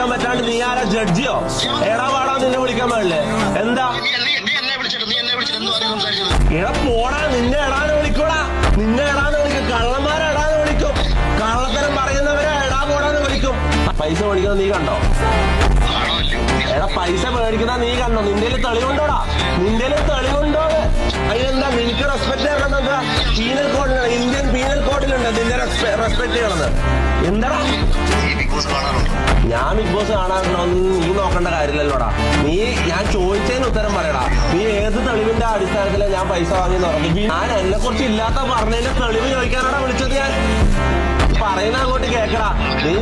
വിളിക്കാൻ പറ്റാണ്ട് നീ ആരാ ജഡ്ജിയോ? എടാ പാടാ നിന്നെ വിളിക്കാൻ പാടില്ലേ? എന്താ എടാ പോടാ, നിന്നെ എടാന്ന് വിളിക്കൂടാ, നിന്നെ എടാന്ന് വിളിക്കും. കള്ളന്മാരെ എടാന്ന് വിളിക്കും, കള്ളത്തരം പറയുന്നവരെ എടാ പോടാന്ന് വിളിക്കും. പൈസ മേടിക്കുന്നത് നീ കണ്ടോ? എടാ പൈസ മേടിക്കുന്ന നീ കണ്ടോ? നിന്റെ തെളിവുണ്ടോടാ? നിന്റെ തെളിവുണ്ടോ? അതിനെന്താ നിനക്ക് റെസ്പെക്ട് ചെയ്യണം? എന്താ പീനൽ കോഡിലുണ്ട്, ഇന്ത്യൻ പീനൽ കോഡിലുണ്ട് നിന്റെ റെസ്പെക്ട് ചെയ്യണത്. എന്താടാ ഞാൻ ബിഗ് ബോസ് കാണാറുണ്ടോ? നീ നോക്കേണ്ട കാര്യമില്ലല്ലോടാ. ഞാൻ ചോദിച്ചതിന് ഉത്തരം പറയടാ. നീ ഏത് തെളിവിന്റെ അടിസ്ഥാനത്തിലാണ് ഞാൻ പൈസ വാങ്ങി പറഞ്ഞു? ഞാൻ എന്നെ കുറിച്ച് ഇല്ലാത്ത പറഞ്ഞതിന്റെ തെളിവ് ചോദിക്കാനാടാ വിളിച്ചത്. ഞാൻ പറയുന്ന അങ്ങോട്ട് കേക്കടാ.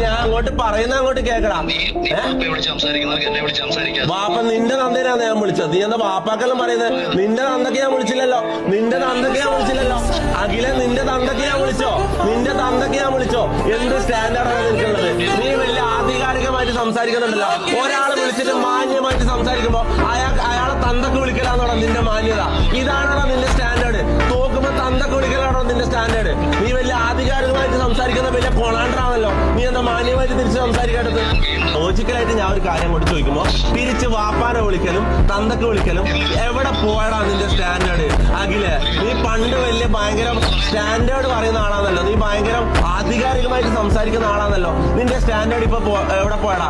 ഞാൻ അങ്ങോട്ട് പറയുന്ന അങ്ങോട്ട് കേക്കടാ. വാപ്പ നിന്റെ തന്തേനാണ് ഞാൻ വിളിച്ചത്. നീ എന്താ വാപ്പാക്കെല്ലാം പറയുന്നത്? നിന്റെ തന്തക്ക് ഞാൻ വിളിച്ചില്ലല്ലോ. അഖില നിന്റെ തന്തക്ക് ഞാൻ വിളിച്ചോ? എന്ത് സ്റ്റാൻഡേർഡാണ് നിനക്കുള്ളത്? നീ വലിയ ആധികാരികമായിട്ട് സംസാരിക്കുന്നുണ്ടല്ലോ. ഒരാളെ വിളിച്ചിട്ട് മാന്യമായിട്ട് സംസാരിക്കുമ്പോ അയാളെ തന്തക്ക് വിളിക്കലാന്നോടാ നിന്റെ മാന്യത? ഇതാണോടാ നിന്റെ സ്റ്റാൻഡേർഡ്? തോക്കുമ്പോ തന്തക്ക് വിളിക്കലാണോ നിന്റെ സ്റ്റാൻഡേർഡ്? നീ വലിയ ആധികാരികമായിട്ട് സംസാരിക്കുന്ന വലിയ കൊളാണ്ടറാണല്ലോ. നീ എന്താ മാന്യമായിട്ട് തിരിച്ച് സംസാരിക്കേണ്ടത്? ലോജിക്കലായിട്ട് ഞാൻ ഒരു കാര്യം കൊണ്ട് ചോദിക്കുമ്പോ തിരിച്ച് വാപ്പാനെ വിളിക്കലും തന്തക്ക് വിളിക്കലും എവിടെ പോയടാ നിന്റെ സ്റ്റാൻഡേർഡ്? അഖിലെ നീ പണ്ട് വലിയ ഭയങ്കര സ്റ്റാൻഡേർഡ് പറയുന്ന ആളാണല്ലോ. നീ ഭയങ്കര ആധികാരികമായിട്ട് സംസാരിക്കുന്ന ആളാണല്ലോ. നിന്റെ സ്റ്റാൻഡേർഡ് ഇപ്പൊ എവിടെ പോയടാ?